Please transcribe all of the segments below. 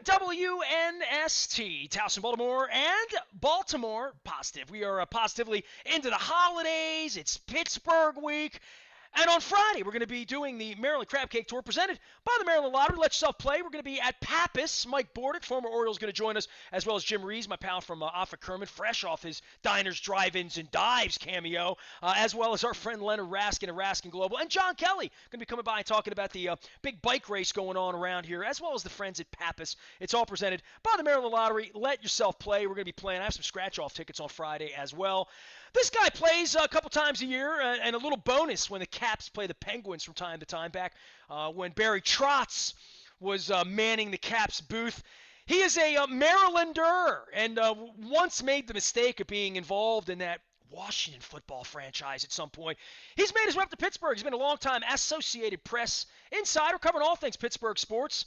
WNST, Towson, Baltimore, and Baltimore Positive. We are positively into the holidays. It's Pittsburgh week. And on Friday, we're going to be doing the Maryland Crab Cake Tour presented by the Maryland Lottery. Let yourself play. We're going to be at Pappas. Mike Bordick, former Oriole, is going to join us, as well as Jim Rees, my pal from Offa Kerman, fresh off his Diners, Drive-Ins, and Dives cameo, as well as our friend Leonard Raskin of Raskin Global. And John Kelly going to be coming by and talking about the big bike race going on around here, as well as the friends at Pappas. It's all presented by the Maryland Lottery. Let yourself play. We're going to be playing. I have some scratch-off tickets on Friday as well. This guy plays a couple times a year, and a little bonus when the Caps play the Penguins from time to time, back when Barry Trotz was manning the Caps booth. He is a Marylander and once made the mistake of being involved in that Washington football franchise at some point. He's made his way up to Pittsburgh. He's been a long-time Associated Press insider covering all things Pittsburgh sports.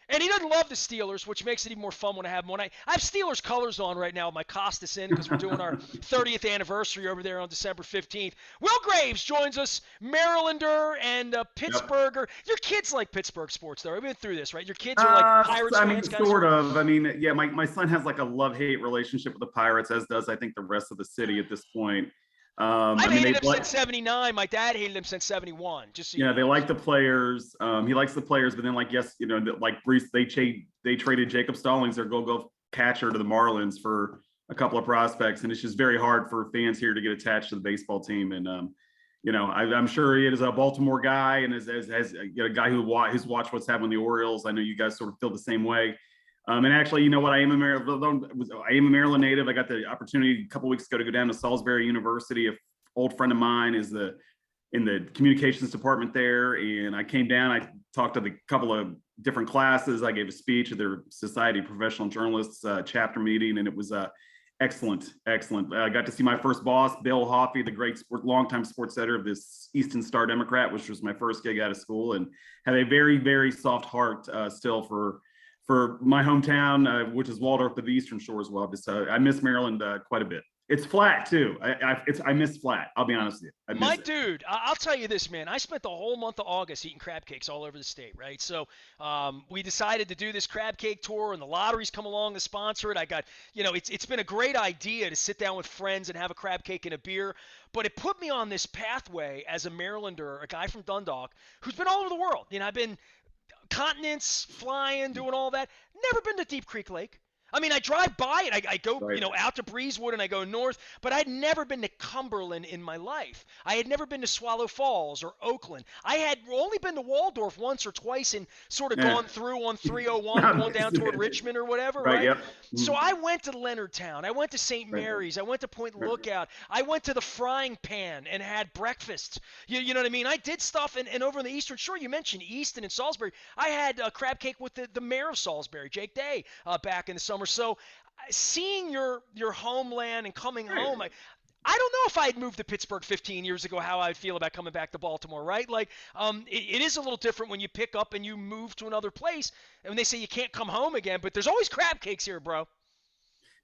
And he doesn't love the Steelers, which makes it even more fun when I have him on. I have Steelers colors on right now with my Costas in because we're doing our 30th anniversary over there on December 15th. Will Graves joins us, Marylander and Pittsburgher. Yep. Your kids like Pittsburgh sports, though. We've been through this, right? Your kids are like Pirates fans? Sort of. I mean, yeah, my son has like a love-hate relationship with the Pirates, as does, I think, the rest of the city at this point. I've hated him since 79. My dad hated him since 71. Just so they like the players. He likes the players, but then like like Brees, they traded Jacob Stallings, their go catcher, to the Marlins for a couple of prospects, and it's just very hard for fans here to get attached to the baseball team. And I'm sure he is a Baltimore guy, and as a guy who's watched what's happened with the Orioles. I know you guys sort of feel the same way. And actually, you know what? I am a Maryland native. I got the opportunity a couple weeks ago to go down to Salisbury University. An old friend of mine is in the communications department there, and I came down. I talked to a couple of different classes. I gave a speech at their Society of Professional Journalists chapter meeting, and it was excellent. I got to see my first boss, Bill Hoffey, the great longtime sports editor of this Easton Star Democrat, which was my first gig out of school, and had a very, very soft heart still for my hometown, which is Waldorf of the Eastern Shore as well. Just I miss Maryland quite a bit. It's flat too. I miss flat. I'll be honest with you. Dude, I'll tell you this, man. I spent the whole month of August eating crab cakes all over the state, right? So we decided to do this crab cake tour, and the lottery's come along to sponsor it. I got, it's been a great idea to sit down with friends and have a crab cake and a beer, but it put me on this pathway as a Marylander, a guy from Dundalk, who's been all over the world. I've been continents, flying, doing all that. Never been to Deep Creek Lake. I mean, I drive by it. I go, right, out to Breezewood and I go north, but I'd never been to Cumberland in my life. I had never been to Swallow Falls or Oakland. I had only been to Waldorf once or twice and sort of gone through on 301, going down toward Richmond or whatever, right? Yep. So I went to Leonardtown. I went to St. Mary's. I went to Point Lookout. I went to the Frying Pan and had breakfast. You know what I mean? I did stuff, and over on the Eastern Shore, you mentioned Easton and Salisbury. I had a crab cake with the mayor of Salisbury, Jake Day, back in the summer. So seeing your homeland and coming home, I don't know if I had moved to Pittsburgh 15 years ago, how I would feel about coming back to Baltimore, right? Like, it is a little different when you pick up and you move to another place, and when they say you can't come home again, but there's always crab cakes here, bro.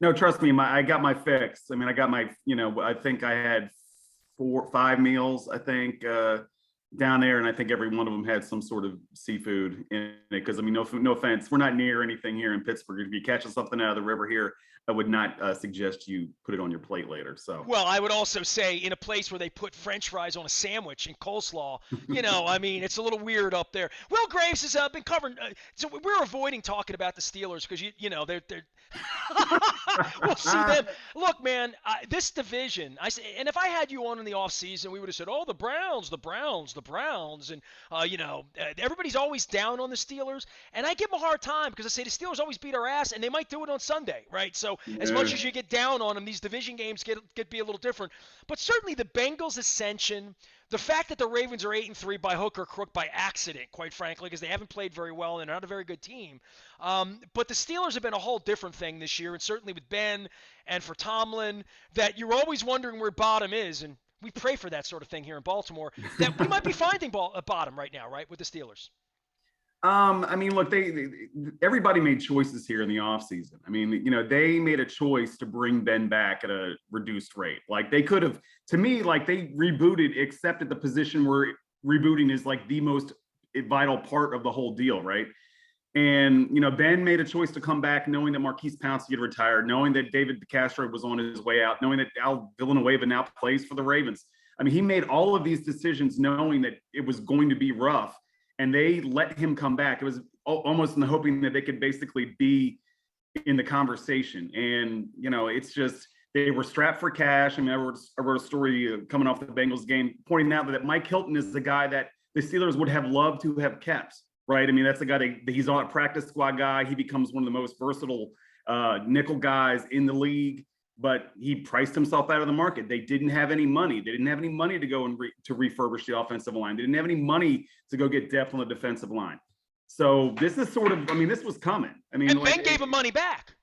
No, trust me, I got my fix. I mean, I got my, I think I had 4 or 5 meals, I think, down there, and I think every one of them had some sort of seafood in it. Because I mean, no offense, we're not near anything here in Pittsburgh. If you're catching something out of the river here, I would not suggest you put it on your plate later. So, well, I would also say in a place where they put French fries on a sandwich and coleslaw, I mean, it's a little weird up there. Will Graves has been covering, so we're avoiding talking about the Steelers because they're we'll see them. Look, man, this division. And if I had you on in the off season, we would have said, "Oh, the Browns," and everybody's always down on the Steelers, and I give them a hard time because I say the Steelers always beat our ass, and they might do it on Sunday, right? So as much as you get down on them, these division games get be a little different. But certainly the Bengals' ascension. The fact that the Ravens are 8-3 by hook or crook by accident, quite frankly, because they haven't played very well and they're not a very good team. But the Steelers have been a whole different thing this year, and certainly with Ben and for Tomlin, that you're always wondering where bottom is. And we pray for that sort of thing here in Baltimore, that we might be finding a bottom right now, right, with the Steelers. I mean, look, everybody made choices here in the offseason. I mean, they made a choice to bring Ben back at a reduced rate. Like they could have, to me, like they rebooted, except at the position where rebooting is like the most vital part of the whole deal, right? And, Ben made a choice to come back knowing that Marquise Pouncey had retired, knowing that David DeCastro was on his way out, knowing that Al Villanueva now plays for the Ravens. I mean, he made all of these decisions knowing that it was going to be rough, and they let him come back. It was almost in the hoping that they could basically be in the conversation. And, it's just, they were strapped for cash. I mean, I wrote a story coming off the Bengals game pointing out that Mike Hilton is the guy that the Steelers would have loved to have kept. Right. I mean, that's the guy that he's on a practice squad guy. He becomes one of the most versatile nickel guys in the league, but he priced himself out of the market. They didn't have any money. They didn't have any money to go and to refurbish the offensive line. They didn't have any money to go get depth on the defensive line. So this is sort of, I mean, this was coming. I mean, and Ben gave him money back.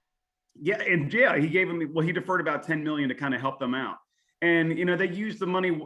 Yeah. And he gave him, he deferred about $10 million to kind of help them out. And, they used the money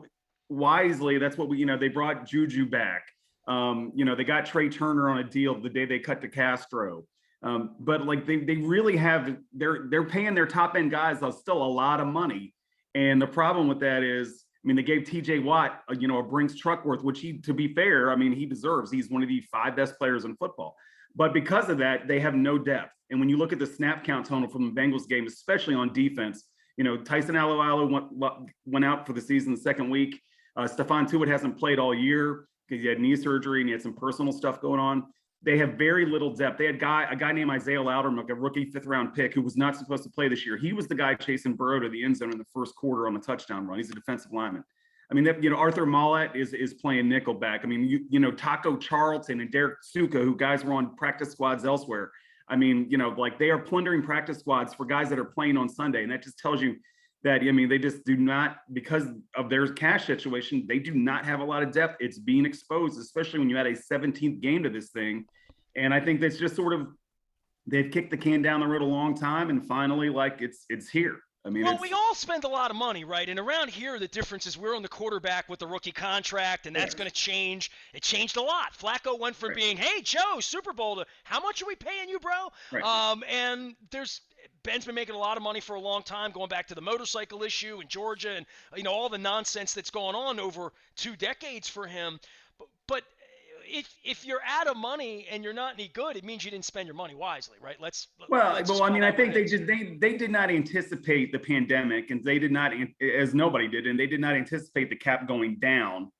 wisely. That's what they brought Juju back. They got Trey Turner on a deal the day they cut to Castro. But like they really have, they're paying their top end guys still a lot of money. And the problem with that is, I mean, they gave TJ Watt, a Brinks Truckworth, which to be fair, I mean, he deserves. He's one of the 5 best players in football. But because of that, they have no depth. And when you look at the snap count total from the Bengals game, especially on defense, Tyson Alualu went out for the season the second week. Stephon Tuitt hasn't played all year because he had knee surgery and he had some personal stuff going on. They have very little depth. They had a guy named Isaiah Loudermilk, a rookie 5th-round pick who was not supposed to play this year. He was the guy chasing Burrow to the end zone in the first quarter on the touchdown run. He's a defensive lineman. I mean, Arthur Mollett is playing nickelback. I mean, Taco Charlton and Derek Suka, who guys were on practice squads elsewhere. I mean, like they are plundering practice squads for guys that are playing on Sunday. And that just tells you that, I mean, they just do not, because of their cash situation, they do not have a lot of depth. It's being exposed, especially when you add a 17th game to this thing. And I think that's just sort of, they've kicked the can down the road a long time. And finally, like it's here. I mean, well, we all spend a lot of money, right? And around here, the difference is we're on the quarterback with the rookie contract, and that's going to change. It changed a lot. Flacco went from being, hey, Joe, Super Bowl, to how much are we paying you, bro? Right. And Ben's been making a lot of money for a long time, going back to the motorcycle issue in Georgia and, all the nonsense that's gone on over 2 decades for him. But if you're out of money and you're not any good, it means you didn't spend your money wisely, right? Let's I mean, I think they did not anticipate the pandemic, and they did not, as nobody did, and they did not anticipate the cap going down.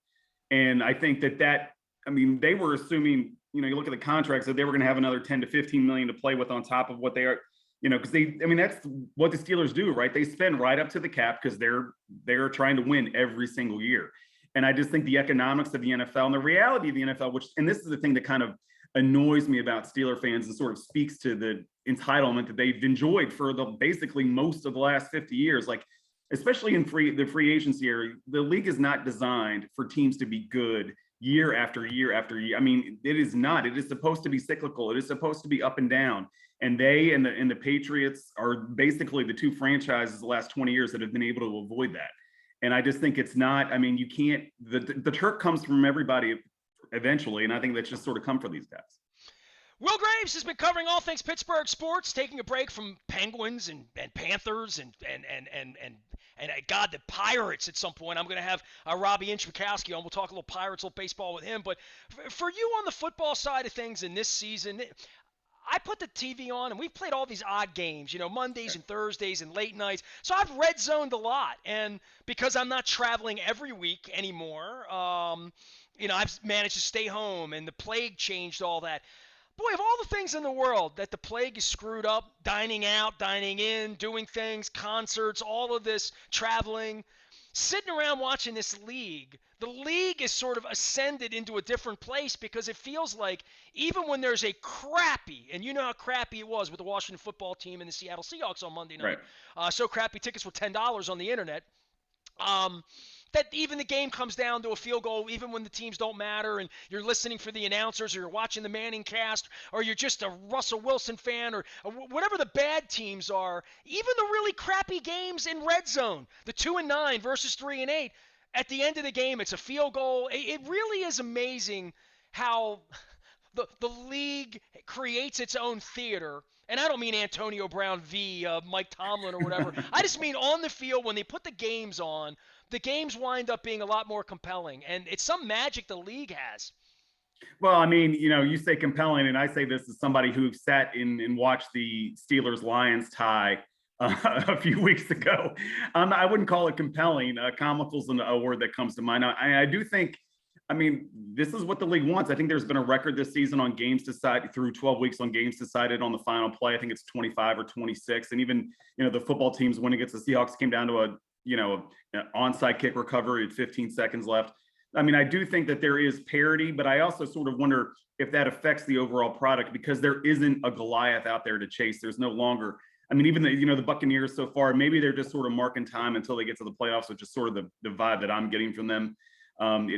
And I think that I mean, they were assuming, you look at the contracts that they were going to have another 10 to 15 million to play with on top of what they are, because that's what the Steelers do, right? They spend right up to the cap because they're trying to win every single year. And I just think the economics of the NFL and the reality of the NFL, and this is the thing that kind of annoys me about Steeler fans and sort of speaks to the entitlement that they've enjoyed for basically most of the last 50 years. Like, especially in the free agency area, the league is not designed for teams to be good year after year after year. I mean, it is not. It is supposed to be cyclical. It is supposed to be up and down. And they and the Patriots are basically the 2 franchises the last 20 years that have been able to avoid that. And I just think it's not, I mean, you can't, the Turk comes from everybody eventually. And I think that's just sort of come for these guys. Will Graves has been covering all things Pittsburgh sports, taking a break from Penguins and Panthers and God, the Pirates at some point. I'm going to have Robbie Inchmikowski on. We'll talk a little Pirates, a little baseball with him. But for you on the football side of things in this season, I put the TV on, and we've played all these odd games, Mondays and Thursdays and late nights. So I've red zoned a lot. And because I'm not traveling every week anymore, I've managed to stay home, and the plague changed all that. Boy, of all the things in the world that the plague has screwed up, dining out, dining in, doing things, concerts, all of this, traveling, sitting around watching this league, the league is sort of ascended into a different place because it feels like even when there's a crappy, and you know how crappy it was with the Washington football team and the Seattle Seahawks on Monday night, so crappy tickets were $10 on the internet, that even the game comes down to a field goal, even when the teams don't matter, and you're listening for the announcers, or you're watching the Manning cast, or you're just a Russell Wilson fan, or whatever the bad teams are, even the really crappy games in red zone, the 2-9 versus 3-8, at the end of the game, it's a field goal. It really is amazing how the league creates its own theater. And I don't mean Antonio Brown v. Mike Tomlin or whatever. I just mean on the field, when they put the games on, the games wind up being a lot more compelling. And it's some magic the league has. Well, I mean, you say compelling, and I say this as somebody who sat in and watched the Steelers-Lions tie a few weeks ago. I wouldn't call it compelling. Comical is a word that comes to mind. I do think, I mean, this is what the league wants. I think there's been a record this season on games decided through 12 weeks on games decided on the final play. I think it's 25 or 26. And even, the football teams winning against the Seahawks came down to an onside kick recovery with 15 seconds left. I mean, I do think that there is parity, but I also sort of wonder if that affects the overall product because there isn't a Goliath out there to chase. There's no longer, I mean, even the Buccaneers so far, maybe they're just sort of marking time until they get to the playoffs, which is sort of the vibe that I'm getting from them.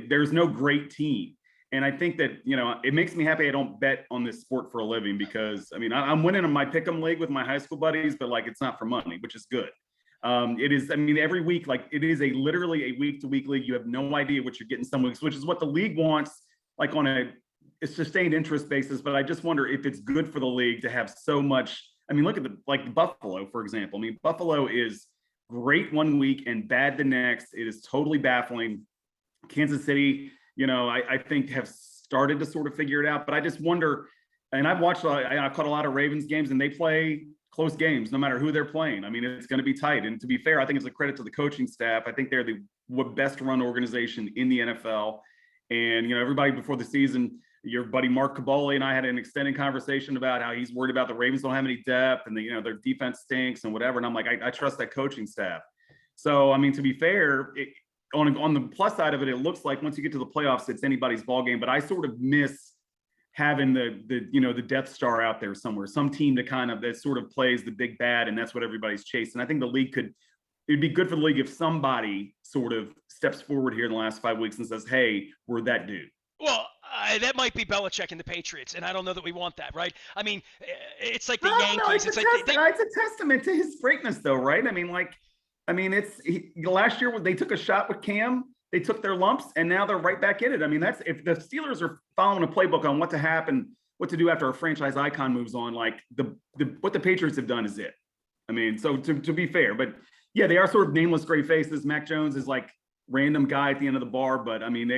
There's no great team. And I think that, it makes me happy I don't bet on this sport for a living because, I mean, I'm winning in my pick'em league with my high school buddies, but like, it's not for money, which is good. It is, I mean, every week, like it is literally a week-to-week league. You have no idea what you're getting some weeks, which is what the league wants, like on a sustained interest basis. But I just wonder if it's good for the league to have so much. I mean, look at the Buffalo, for example. I mean, Buffalo is great one week and bad the next. It is totally baffling. Kansas City, I think have started to sort of figure it out, but I just wonder, and I've caught a lot of Ravens games and they play close games, no matter who they're playing. I mean, it's going to be tight. And to be fair, I think it's a credit to the coaching staff. I think they're the best run organization in the NFL. And, everybody before the season, your buddy Mark Caboli and I had an extended conversation about how he's worried about the Ravens don't have any depth and their defense stinks and whatever. And I'm like, I trust that coaching staff. So, I mean, to be fair, on the plus side of it, it looks like once you get to the playoffs, it's anybody's ball game. But I sort of miss having the Death Star out there somewhere, some team that sort of plays the big bad, and that's what everybody's chasing. I think the league it'd be good for the league if somebody sort of steps forward here in the last 5 weeks and says, hey, we're that dude. Well, that might be Belichick and the Patriots, and I don't know that we want that, right? I mean, it's like the It's Yankees. it's a testament to his greatness, though, right? I mean, last year they took a shot with Cam. They took their lumps and now they're right back in it. I mean, that's if the Steelers are following a playbook on what to do after a franchise icon moves on, like what the Patriots have done is it. I mean, so to be fair, but yeah, they are sort of nameless gray faces. Mac Jones is like random guy at the end of the bar, but I mean,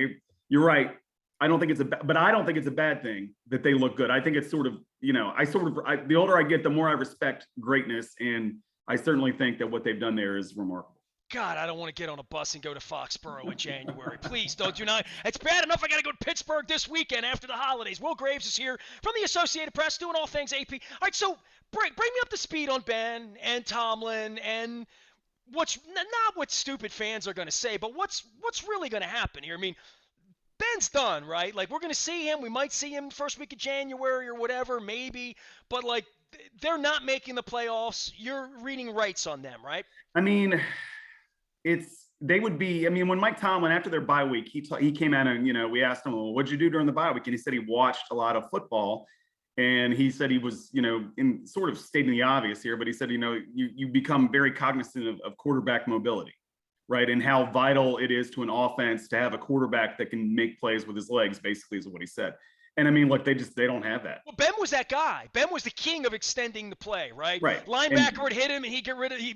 you're right. I don't think it's a bad thing that they look good. I think it's sort of, the older I get, the more I respect greatness. And I certainly think that what they've done there is remarkable. God, I don't want to get on a bus and go to Foxborough in January. Please don't do not. It's bad enough I got to go to Pittsburgh this weekend after the holidays. Will Graves is here from the Associated Press doing all things AP. All right, so bring me up to speed on Ben and Tomlin and what's not what stupid fans are going to say, but what's really going to happen here. I mean, Ben's done, right? Like, we're going to see him. We might see him first week of January or whatever, maybe. But, like, they're not making the playoffs. You're reading rights on them, right? I mean, when Mike Tomlin, after their bye week, he came out and, we asked him, well, what'd you do during the bye week? And he said he watched a lot of football. And he said he was, in sort of stating the obvious here, but he said, you become very cognizant of quarterback mobility, right? And how vital it is to an offense to have a quarterback that can make plays with his legs, basically is what he said. And I mean, look, they don't have that. Well, Ben was that guy. Ben was the king of extending the play, right? Right. Linebacker would hit him, and he'd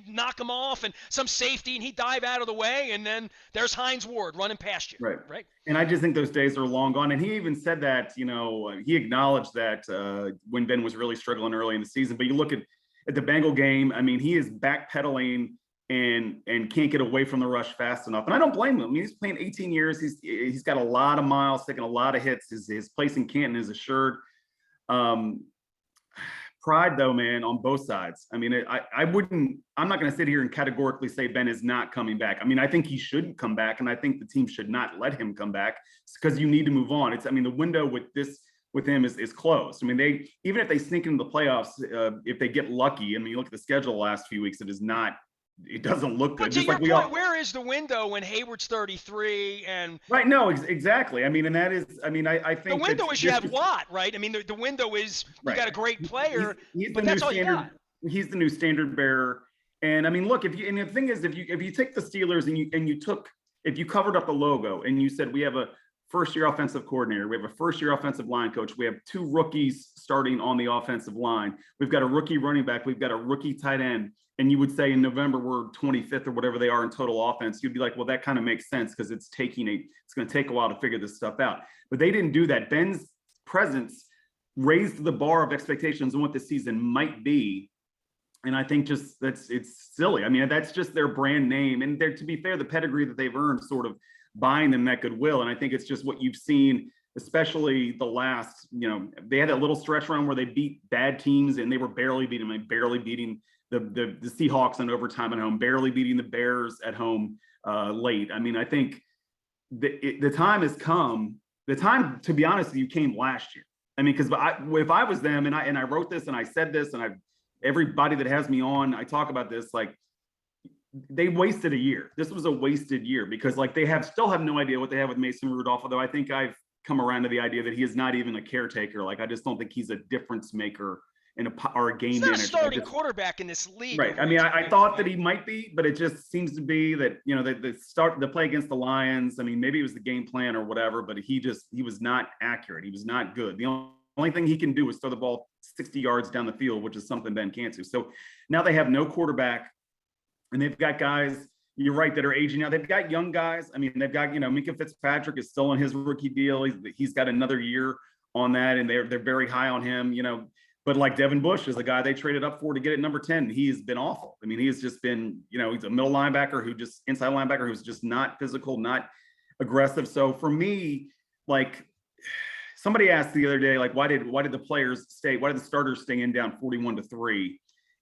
knock him off, and some safety, and he'd dive out of the way, and then there's Hines Ward running past you. Right. And I just think those days are long gone. And he even said that, he acknowledged that when Ben was really struggling early in the season. But you look at the Bengal game, I mean, he is backpedaling and can't get away from the rush fast enough. And I don't blame him. I mean, he's playing 18 years. He's got a lot of miles, taking a lot of hits. His place in Canton is assured. Pride, though, man, on both sides. I mean, I'm not going to sit here and categorically say Ben is not coming back. I mean, I think he should come back, and I think the team should not let him come back because you need to move on. The window with him is closed. I mean, even if they sneak into the playoffs, if they get lucky, I mean, you look at the schedule the last few weeks, it doesn't look good. But to your point, where is the window when Hayward's 33 and right? No, exactly. I mean, and that is, I mean, I think the window is you have Watt, right? I mean, the window is you got a great player, but that's all you got. He's the new standard bearer. And I mean, look, and the thing is, if you take the Steelers and you covered up the logo and you said we have a first-year offensive coordinator. We have a first-year offensive line coach. We have 2 rookies starting on the offensive line. We've got a rookie running back. We've got a rookie tight end. And you would say in November, we're 25th or whatever they are in total offense. You'd be like, well, that kind of makes sense because it's going to take a while to figure this stuff out. But they didn't do that. Ben's presence raised the bar of expectations on what the season might be. And I think just it's silly. I mean, that's just their brand name. And to be fair, the pedigree that they've earned sort of buying them that goodwill. And I think it's just what you've seen, especially the last, they had that little stretch run where they beat bad teams and they were barely beating the Seahawks in overtime at home, barely beating the Bears at home late. I mean, I think the time has come. The time, to be honest with you, came last year. I mean, because if I was them and I wrote this and I said this and everybody that has me on, I talk about this, like, they wasted a year. This was a wasted year because they still have no idea what they have with Mason Rudolph, although I think I've come around to the idea that he is not even a caretaker. Like, I just don't think he's a difference maker or a game manager. He's not a starting quarterback in this league. Right. I mean, I thought that he might be, but it just seems to be that, the play against the Lions, I mean, maybe it was the game plan or whatever, but he was not accurate. He was not good. The only thing he can do is throw the ball 60 yards down the field, which is something Ben can't do. So now they have no quarterback. And they've got guys, you're right, that are aging out. They've got young guys. I mean, they've got, Minka Fitzpatrick is still on his rookie deal. He's got another year on that, and they're very high on him, But like Devin Bush is a guy they traded up for to get at number 10. He's been awful. I mean, he's just been, he's a middle linebacker inside linebacker who's just not physical, not aggressive. So for me, somebody asked the other day, why did the starters stay in down 41-3?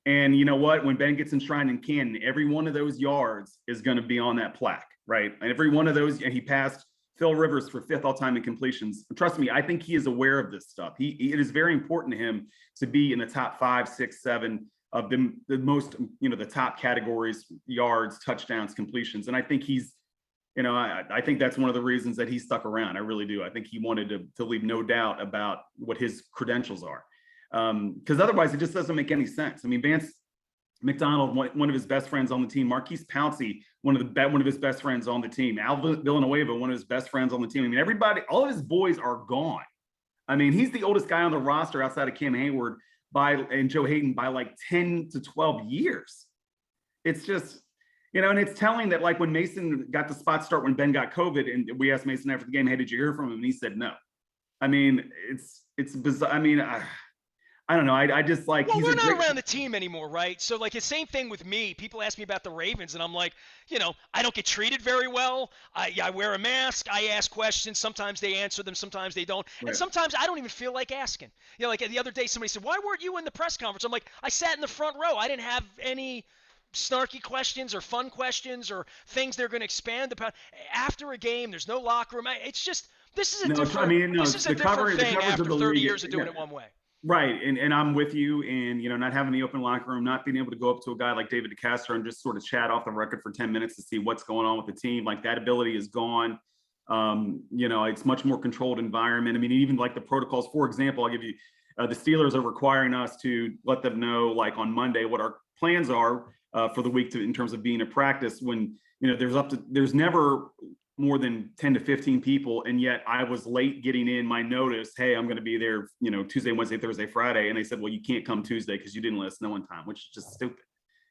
And you know what? When Ben gets enshrined in Canton, every one of those yards is going to be on that plaque, right? And every one of those, and he passed Phil Rivers for 5th all-time in completions. Trust me, I think he is aware of this stuff. It is very important to him to be in the top 5, 6, 7 of the most, the top categories: yards, touchdowns, completions. And I think he's, I think that's one of the reasons that he stuck around. I really do. I think he wanted to leave no doubt about what his credentials are. Because otherwise it just doesn't make any sense. I mean, Vance McDonald, one of his best friends on the team, Marquise Pouncey, one of his best friends on the team, Al Villanueva, one of his best friends on the team. I mean, all of his boys are gone. I mean, he's the oldest guy on the roster outside of Cam Hayward and Joe Hayden by 10 to 12 years. It's just, and it's telling that when Mason got the spot start when Ben got COVID, and we asked Mason after the game, hey, did you hear from him? And he said no. I mean, it's bizarre. I mean, I don't know. I just Well, we're not around the team anymore, right? So, the same thing with me. People ask me about the Ravens, and I'm like, I don't get treated very well. I wear a mask. I ask questions. Sometimes they answer them. Sometimes they don't. Right. And sometimes I don't even feel like asking. The other day, somebody said, why weren't you in the press conference? I'm like, I sat in the front row. I didn't have any snarky questions or fun questions or things they're going to expand upon. After a game, there's no locker room. It's just, this is a different thing after 30 years of doing it one way. Right. And I'm with you. And, not having the open locker room, not being able to go up to a guy like David DeCastro and just sort of chat off the record for 10 minutes to see what's going on with the team. That ability is gone. It's much more controlled environment. I mean, even the protocols, for example, I'll give you, the Steelers are requiring us to let them know on Monday what our plans are for the week in terms of being at practice when, there's never more than 10 to 15 people. And yet I was late getting in my notice. Hey, I'm going to be there, Tuesday, Wednesday, Thursday, Friday. And they said, well, you can't come Tuesday because you didn't let us know in time, which is just stupid.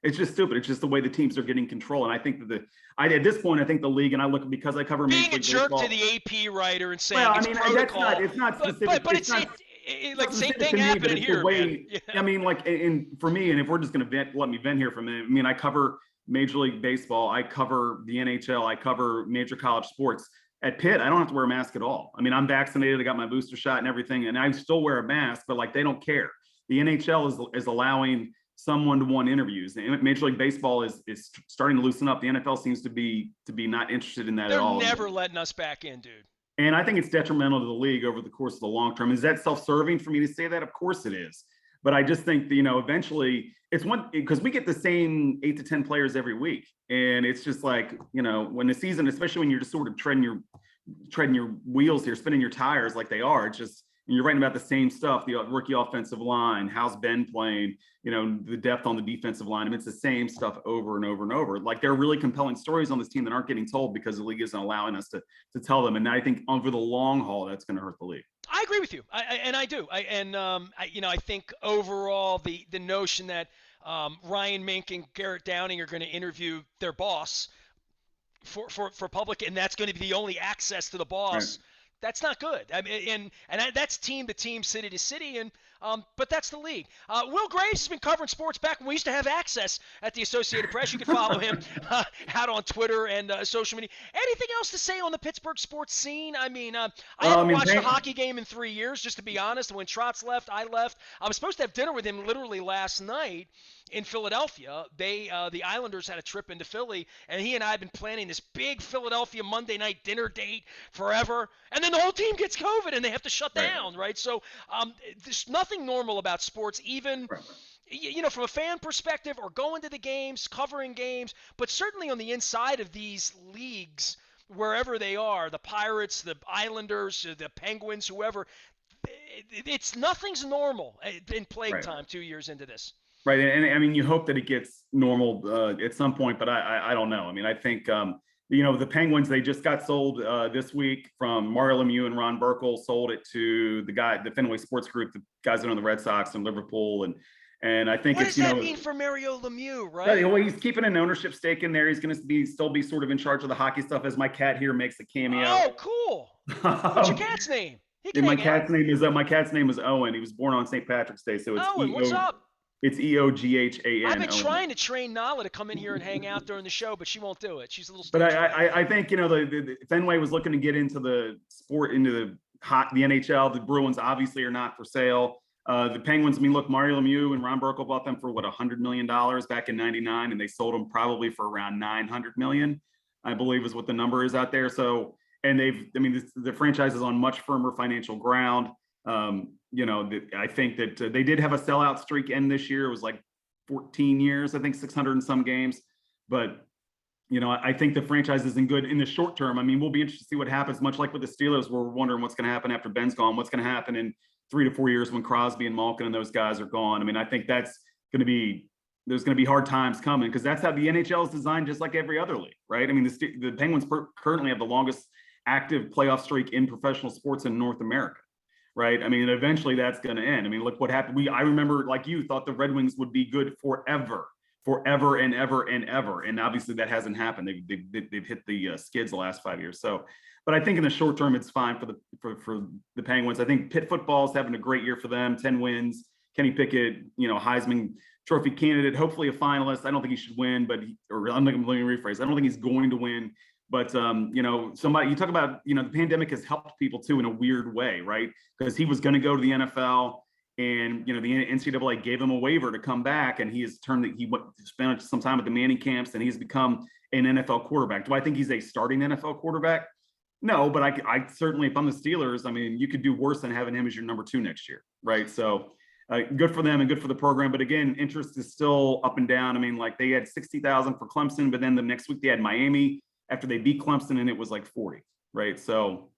It's just stupid. It's just the way the teams are getting control. And I think that at this point, I think the league, and I look, because I cover being a jerk baseball, to the AP writer and saying protocol. It's not specific. But it's same thing happening here. Yeah. I mean, and for me, and if we're just going to let me vent here for a minute, I mean, I cover Major League Baseball, I cover the NHL, I cover major college sports. At Pitt, I don't have to wear a mask at all. I mean, I'm vaccinated, I got my booster shot and everything, and I still wear a mask, but they don't care. The NHL is allowing some one-to-one interviews. Major League Baseball is starting to loosen up. The NFL seems to be not interested in that at all. They're never letting us back in, dude. And I think it's detrimental to the league over the course of the long term. Is that self-serving for me to say that? Of course it is. But I just think that, eventually it's because we get the same 8 to 10 players every week. And it's just when the season, especially when you're just sort of treading your wheels here, spinning your tires like they are, and you're writing about the same stuff, the rookie offensive line, how's Ben playing, the depth on the defensive line. I mean, it's the same stuff over and over and over. Like, there are really compelling stories on this team that aren't getting told because the league isn't allowing us to tell them. And I think over the long haul, that's going to hurt the league. I agree with you, I do. I think overall the notion that Ryan Mink and Garrett Downing are going to interview their boss for public, and that's going to be the only access to the boss. Right. That's not good. I mean, and that's team to team, city to city, and but that's the league. Will Graves has been covering sports back when we used to have access at the Associated Press. You can follow him out on Twitter and social media. Anything else to say on the Pittsburgh sports scene? I mean, I haven't watched a hockey game in 3 years, just to be honest. When Trotz left, I left. I was supposed to have dinner with him literally last night in Philadelphia. The Islanders had a trip into Philly, and he and I have been planning this big Philadelphia Monday night dinner date forever, and then the whole team gets COVID and they have to shut down, right? So there's nothing normal about sports, even from a fan perspective or going to the games, covering games, but certainly on the inside of these leagues, wherever they are, the Pirates, the Islanders, the Penguins, whoever, nothing's normal in plague time 2 years into this. Right. And I mean, you hope that it gets normal at some point, but I don't know. I mean, I think, the Penguins, they just got sold this week from Mario Lemieux and Ron Burkle, sold it to the Fenway Sports Group, the guys that own the Red Sox and Liverpool. And I think what does that mean for Mario Lemieux, right? Well, he's keeping an ownership stake in there. He's going to still be sort of in charge of the hockey stuff, as my cat here makes a cameo. Oh, cool. What's your cat's name? My cat's name is Owen. He was born on St. Patrick's Day. So it's Owen, what's up? It's EOGHAN. I've been trying to train Nala to come in here and hang out during the show, but she won't do it. She's a little. But I think the Fenway was looking to get into the sport, into the NHL. The Bruins obviously are not for sale. The Penguins. I mean, look, Mario Lemieux and Ron Burkle bought them for $100 million back in '99, and they sold them probably for around $900 million, I believe, is what the number is out there. So, and the franchise is on much firmer financial ground. I think that they did have a sellout streak end this year. It was like 14 years, I think 600 and some games. But, I think the franchise isn't good in the short term. I mean, we'll be interested to see what happens, much like with the Steelers, where we're wondering what's going to happen after Ben's gone, what's going to happen in 3 to 4 years when Crosby and Malkin and those guys are gone. I mean, I think there's going to be hard times coming, because that's how the NHL is designed, just like every other league, right? I mean, the Penguins currently have the longest active playoff streak in professional sports in North America. Right. I mean, eventually that's going to end. I mean, look what happened. I remember, like you, thought the Red Wings would be good forever and ever and ever. And obviously that hasn't happened. They've hit the skids the last 5 years. So, but I think in the short term, it's fine for the Penguins. I think Pitt football is having a great year for them. 10 wins. Kenny Pickett, Heisman Trophy candidate, hopefully a finalist. I don't think he should win, let me rephrase. I don't think he's going to win. But, you talk about, the pandemic has helped people too in a weird way, right? Because he was going to go to the NFL, and, the NCAA gave him a waiver to come back, and he spent some time at the Manning camps, and he's become an NFL quarterback. Do I think he's a starting NFL quarterback? No, but I certainly, if I'm the Steelers, I mean, you could do worse than having him as your number 2 next year, right? So good for them and good for the program. But again, interest is still up and down. I mean, like, they had 60,000 for Clemson, but then the next week they had Miami after they beat Clemson, and it was like 40, right? So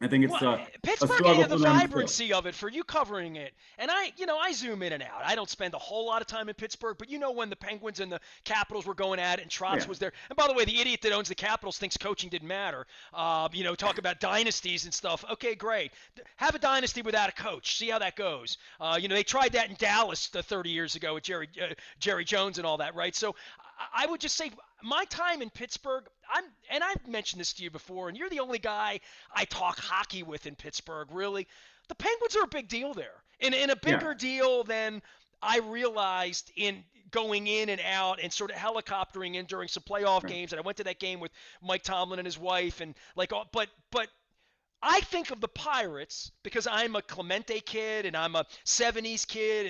I think it's Pittsburgh and the vibrancy of it for you covering it. And I zoom in and out. I don't spend a whole lot of time in Pittsburgh, but when the Penguins and the Capitals were going at it and Trotz was there. And by the way, the idiot that owns the Capitals thinks coaching didn't matter. Talk about dynasties and stuff. Okay, great. Have a dynasty without a coach. See how that goes. They tried that in Dallas 30 years ago with Jerry Jones and all that, right? So I would just say my time in Pittsburgh, I've mentioned this to you before, and you're the only guy I talk hockey with in Pittsburgh, really. The Penguins are a big deal there, and a bigger deal than I realized in going in and out and sort of helicoptering in during some playoff games. And I went to that game with Mike Tomlin and his wife, and but I think of the Pirates because I'm a Clemente kid and I'm a 70s kid,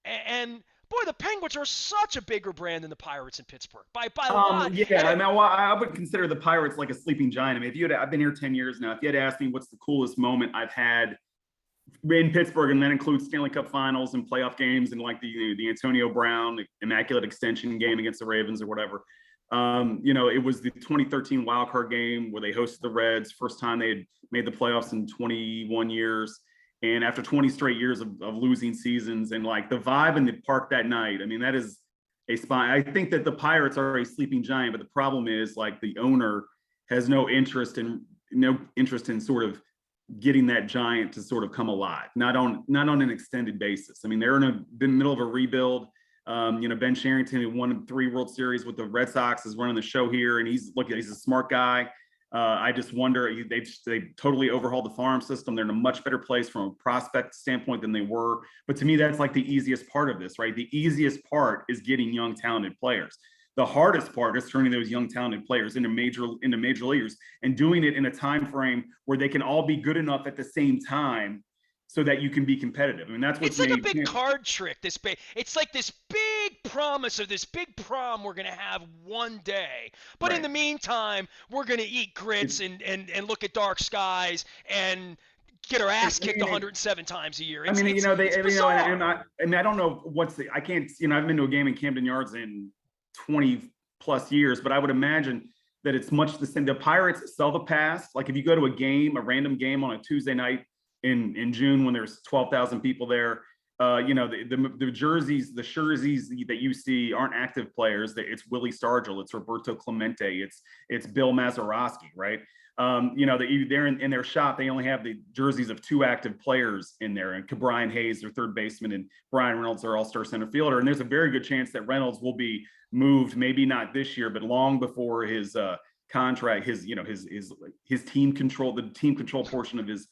and boy, the Penguins are such a bigger brand than the Pirates in Pittsburgh by a lot. Yeah, I would consider the Pirates like a sleeping giant. I mean, I've been here 10 years now. If you had asked me what's the coolest moment I've had in Pittsburgh, and that includes Stanley Cup Finals and playoff games, and like the Antonio Brown immaculate extension game against the Ravens or whatever. It was the 2013 wild card game where they hosted the Reds, first time they had made the playoffs in 21 years. And after 20 straight years of losing seasons, and like the vibe in the park that night, I mean, that is a spot. I think that the Pirates are a sleeping giant, but the problem is like the owner has no interest in sort of getting that giant to sort of come alive, not on an extended basis. I mean, they're in the middle of a rebuild. Ben Cherington, who won 3 World Series with the Red Sox, is running the show here, and he's a smart guy. I just wonder, they totally overhauled the farm system. They're in a much better place from a prospect standpoint than they were. But to me, that's like the easiest part of this, right? The easiest part is getting young, talented players. The hardest part is turning those young, talented players into major leaguers, and doing it in a time frame where they can all be good enough at the same time so that you can be competitive. I mean, that's what's It's like a made. big card trick. It's like this big promise of this big prom we're gonna have one day. But in Right. the meantime, we're gonna eat grits and look at dark skies and get our ass kicked 107 times a year. I mean, It's and bizarre. I don't know I can't, I've been to a game in Camden Yards in 20 plus years, but I would imagine that it's much the same. The Pirates sell the pass. Like if you go to a random game on a Tuesday night in June when there's 12,000 people there, the jerseys that you see aren't active players. It's Willie Stargell, it's Roberto Clemente, it's Bill Mazeroski, right? They're in their shop. They only have the jerseys of 2 active players in there, and Brian Hayes, their third baseman, and Brian Reynolds, their all-star center fielder. And there's a very good chance that Reynolds will be moved, maybe not this year, but long before his contract, his team control, the team control portion of his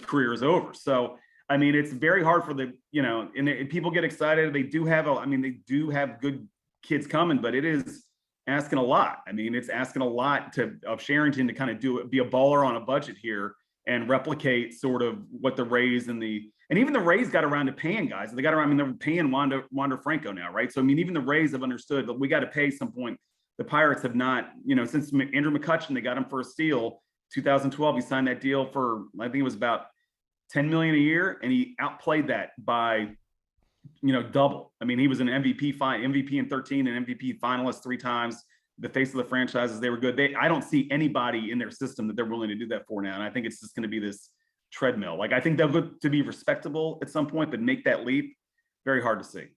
career is over. So I mean, it's very hard for and people get excited. They do have good kids coming, but it is asking a lot. I mean, it's asking a lot of Cherington to kind of be a baller on a budget here and replicate sort of what the Rays and even the Rays got around to paying guys. They got around, I mean, they're paying Wander Franco now, right? So I mean, even the Rays have understood that we got to pay some point. The Pirates have not, since Andrew McCutchen, they got him for a steal. 2012, he signed that deal for, I think it was about $10 million a year, and he outplayed that by double. I mean, he was an MVP in 13 and MVP finalist 3 times. The face of the franchises, they were good. I don't see anybody in their system that they're willing to do that for now. And I think it's just going to be this treadmill. Like, I think they'll go to be respectable at some point, but make that leap, very hard to see.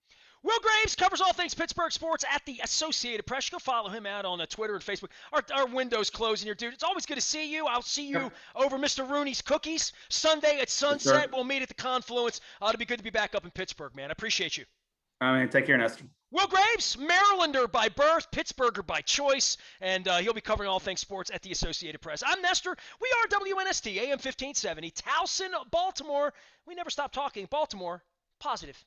Will Graves covers all things Pittsburgh sports at the Associated Press. You can follow him out on Twitter and Facebook. Our window's closing here, dude. It's always good to see you. I'll see you over Mr. Rooney's Cookies Sunday at sunset. We'll meet at the Confluence. It'll be good to be back up in Pittsburgh, man. I appreciate you. I mean, take care, Nestor. Will Graves, Marylander by birth, Pittsburgher by choice, and he'll be covering all things sports at the Associated Press. I'm Nestor. We are WNST, AM 1570, Towson, Baltimore. We never stop talking. Baltimore, positive.